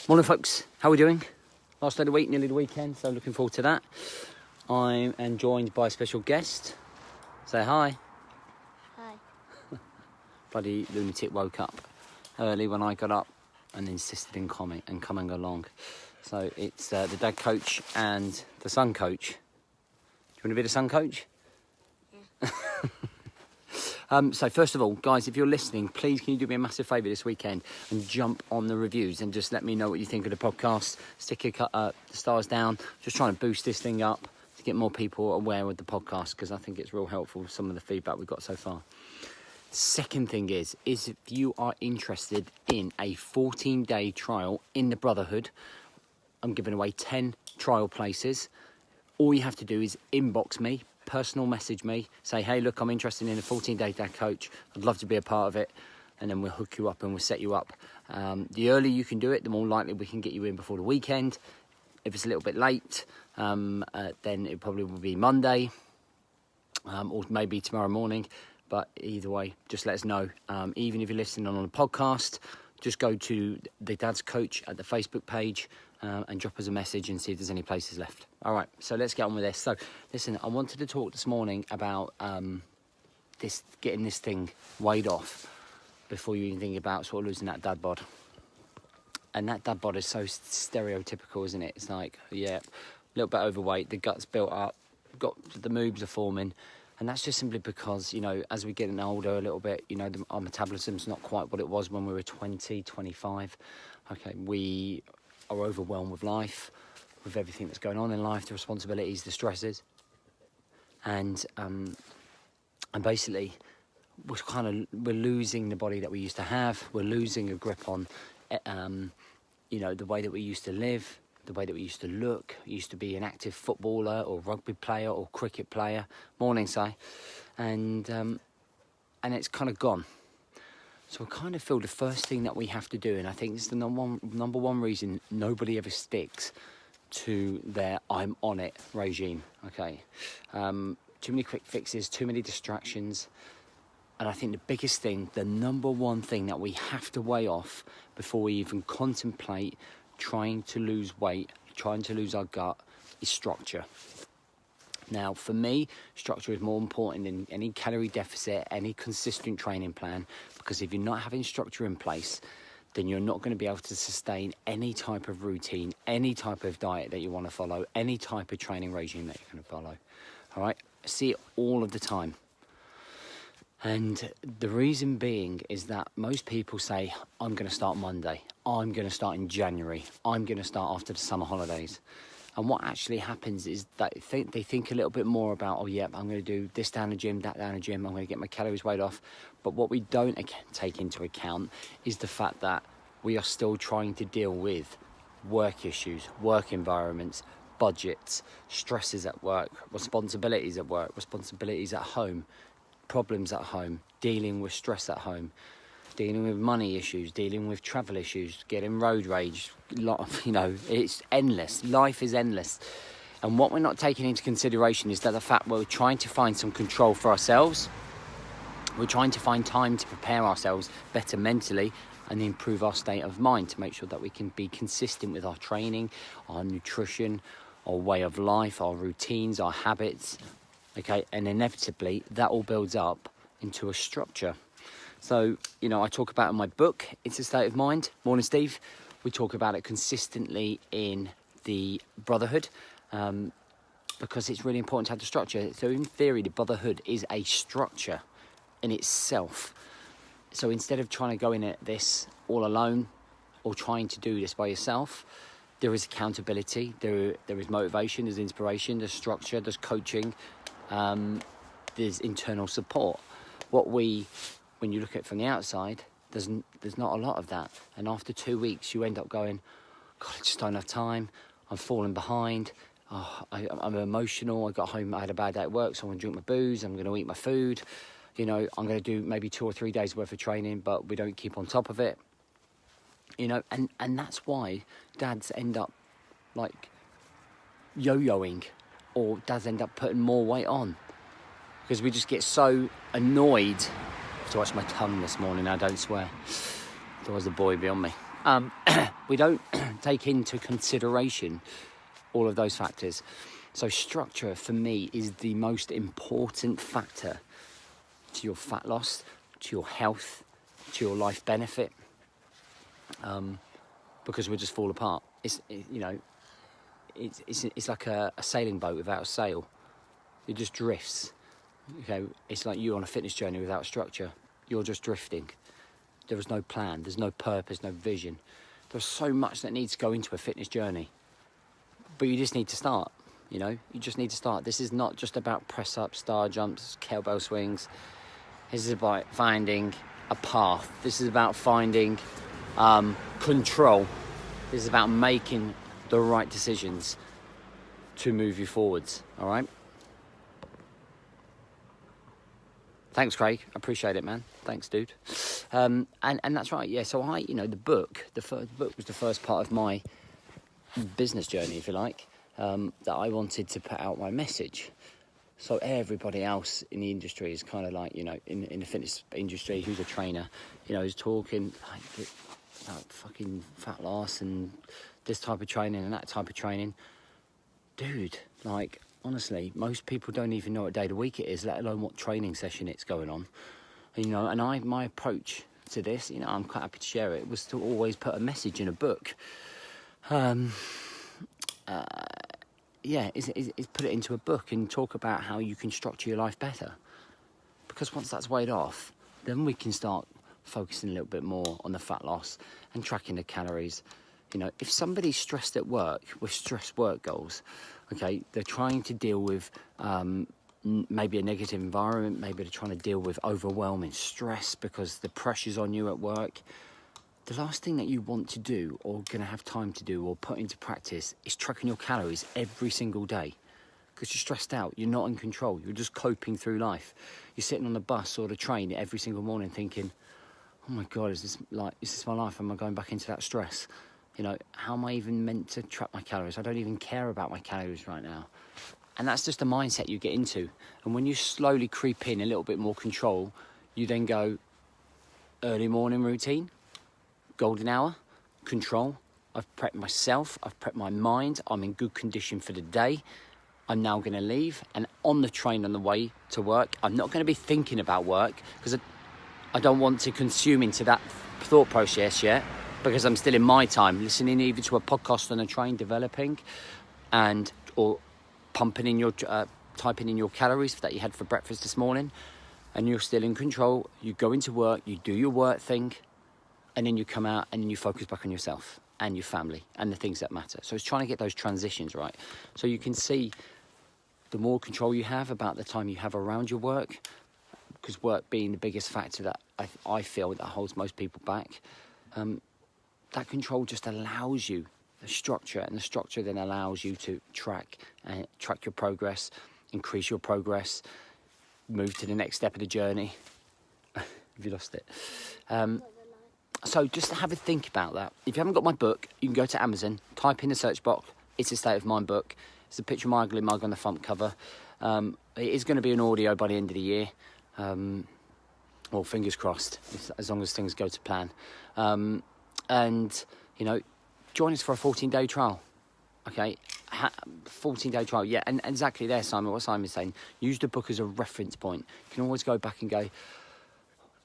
Morning folks, how are we doing? Last day of the week, nearly the weekend, so looking forward to that. I am joined by a special guest. Say hi. Hi. Bloody lunatic woke up early when I got up and insisted in coming along. So it's the dad coach and the son coach. Do you want to be the son coach? Yeah. So first of all, guys, if you're listening, please can you do me a massive favour this weekend and jump on the reviews and just let me know what you think of the podcast. Stick the stars down. Just trying to boost this thing up to get more people aware of the podcast, because I think it's real helpful, some of the feedback we've got so far. Second thing is if you are interested in a 14-day trial in the Brotherhood, I'm giving away 10 trial places. All you have to do is inbox me, personal message me, say, hey, look, I'm interested in a 14-day dad coach. I'd love to be a part of it. And then we'll hook you up and we'll set you up. The earlier you can do it, the more likely we can get you in before the weekend. If it's a little bit late, then it probably will be Monday or maybe tomorrow morning. But either way, just let us know. Even if you're listening on a podcast, just go to the Dad's Coach at the Facebook page and drop us a message and see if there's any places left. All right, so let's get on with this. So, listen, I wanted to talk this morning about getting this thing weighed off before you even think about sort of losing that dad bod. And that dad bod is so stereotypical, isn't it? It's like, yeah, a little bit overweight, the gut's built up, the moobs are forming. And that's just simply because, you know, as we're getting older a little bit, you know, our metabolism's not quite what it was when we were 20, 25. Okay, we are overwhelmed with life, with everything that's going on in life, the responsibilities, the stresses. And basically, we're losing the body that we used to have. We're losing a grip on, you know, the way that we used to live, the way that we used to look. Used to be an active footballer or rugby player or cricket player. Morning, Si. And it's kind of gone. So I kind of feel the first thing that we have to do, and I think it's the number one reason nobody ever sticks to their I'm on it regime, okay? Too many quick fixes, too many distractions. And I think the biggest thing, the number one thing that we have to weigh off before we even contemplate trying to lose weight, trying to lose our gut, is structure. Now, for me, structure is more important than any calorie deficit, any consistent training plan, because if you're not having structure in place, then you're not going to be able to sustain any type of routine, any type of diet that you want to follow, any type of training regime that you're going to follow. All right? I see it all of the time. And the reason being is that most people say, I'm going to start Monday, I'm going to start in January, I'm going to start after the summer holidays. And what actually happens is that they think a little bit more about, oh yeah, I'm going to do this down the gym, that down the gym, I'm going to get my calories weighed off. But what we don't take into account is the fact that we are still trying to deal with work issues, work environments, budgets, stresses at work, responsibilities at home, problems at home, dealing with stress at home, dealing with money issues, dealing with travel issues, getting road rage, you know, it's endless. Life is endless. And what we're not taking into consideration is that the fact we're trying to find some control for ourselves. We're trying to find time to prepare ourselves better mentally and improve our state of mind to make sure that we can be consistent with our training, our nutrition, our way of life, our routines, our habits. Okay, and inevitably that all builds up into a structure. So, you know, I talk about in my book, It's a State of Mind. Morning, Steve. We talk about it consistently in the Brotherhood because it's really important to have the structure. So in theory, the Brotherhood is a structure in itself. So instead of trying to go in at this all alone or trying to do this by yourself, there is accountability, there is motivation, there's inspiration, there's structure, there's coaching, there's internal support. When you look at it from the outside, there's not a lot of that. And after 2 weeks, you end up going, God, I just don't have time. I'm falling behind. Oh, I'm emotional. I got home, I had a bad day at work, so I'm going to drink my booze. I'm going to eat my food. You know, I'm going to do maybe 2 or 3 days worth of training, but we don't keep on top of it. You know, and that's why dads end up like yo-yoing, or dads end up putting more weight on, because we just get so annoyed. I have to watch my tongue this morning, I don't swear. There was a boy beyond me. we don't take into consideration all of those factors. So structure for me is the most important factor to your fat loss, to your health, to your life benefit, because we just fall apart. It's like a sailing boat without a sail. It just drifts. Okay, it's like you on a fitness journey without structure. You're just drifting. There is no plan. There's no purpose. No vision. There's so much that needs to go into a fitness journey, but you just need to start. You just need to start. This is not just about press ups, star jumps, kettlebell swings. This is about finding a path. This is about finding control. This is about making the right decisions to move you forwards. All right. Thanks, Craig. I appreciate it, man. Thanks, dude. And that's right. Yeah. So the book was the first part of my business journey, if you like, that I wanted to put out my message. So everybody else in the industry is kind of like, in the fitness industry, who's a trainer, is talking like about fucking fat loss and this type of training and that type of training. Dude, like, honestly, most people don't even know what day of the week it is, let alone what training session it's going on. And my approach to this, I'm quite happy to share it, was to always put a message in a book. Is put it into a book and talk about how you can structure your life better. Because once that's weighed off, then we can start focusing a little bit more on the fat loss and tracking the calories. If somebody's stressed at work with stress work goals, okay, they're trying to deal with maybe a negative environment, maybe they're trying to deal with overwhelming stress because the pressure's on you at work. The last thing that you want to do or going to have time to do or put into practice is tracking your calories every single day, because you're stressed out, you're not in control, you're just coping through life. You're sitting on the bus or the train every single morning thinking, oh my God, is this my life? Am I going back into that stress? How am I even meant to track my calories? I don't even care about my calories right now. And that's just the mindset you get into. And when you slowly creep in a little bit more control, you then go early morning routine, golden hour, control. I've prepped myself, I've prepped my mind, I'm in good condition for the day. I'm now going to leave, and on the train on the way to work, I'm not going to be thinking about work because I don't want to consume into that thought process yet, because I'm still in my time, listening either to a podcast on a train, developing, or pumping in typing in your calories that you had for breakfast this morning, and you're still in control. You go into work, you do your work thing, and then you come out and then you focus back on yourself and your family and the things that matter. So it's trying to get those transitions right. So you can see the more control you have about the time you have around your work, because work being the biggest factor that I feel that holds most people back, that control just allows you the structure, and the structure then allows you to track your progress, increase your progress, move to the next step of the journey. Have you lost it? So just have a think about that. If you haven't got my book, you can go to Amazon, type in the search box, It's a State of Mind book. It's a picture of my ugly mug on the front cover. It is going to be an audio by the end of the year. Well, fingers crossed, as long as things go to plan. And, join us for a 14-day trial. Okay, 14-day trial, yeah, and exactly there, Simon, what Simon's saying. Use the book as a reference point. You can always go back and go,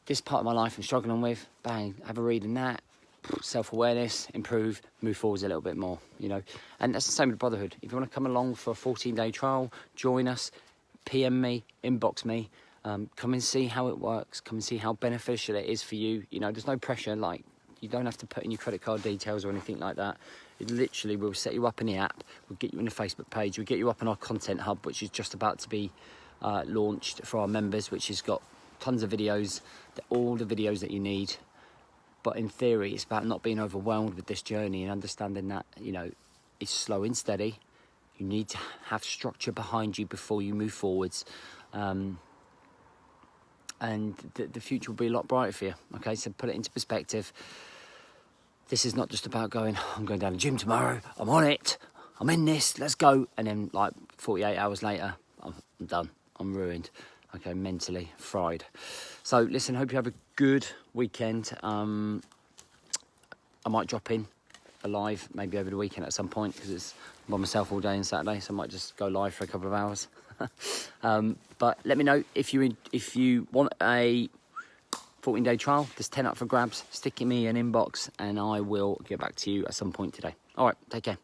this part of my life I'm struggling with, bang, have a read in that, self-awareness, improve, move forwards a little bit more, And that's the same with Brotherhood. If you want to come along for a 14-day trial, join us, PM me, inbox me, come and see how it works, come and see how beneficial it is for you. There's no pressure, like, you don't have to put in your credit card details or anything like that. It literally will set you up in the app, we'll get you in the Facebook page, we'll get you up on our content hub, which is just about to be launched for our members, which has got tons of videos, all the videos that you need. But in theory, it's about not being overwhelmed with this journey and understanding that, it's slow and steady. You need to have structure behind you before you move forwards. And the future will be a lot brighter for you. Okay, so put it into perspective. This is not just about going, I'm going down the gym tomorrow, I'm on it, I'm in this, let's go. And then like 48 hours later, I'm done, I'm ruined. Okay, mentally fried. So listen, hope you have a good weekend. I might drop in a live maybe over the weekend at some point, because it's by myself all day on Saturday, so I might just go live for a couple of hours. But let me know if you want a 14-day trial. There's 10 up for grabs. Stick me an inbox and I will get back to you at some point today. All right, take care.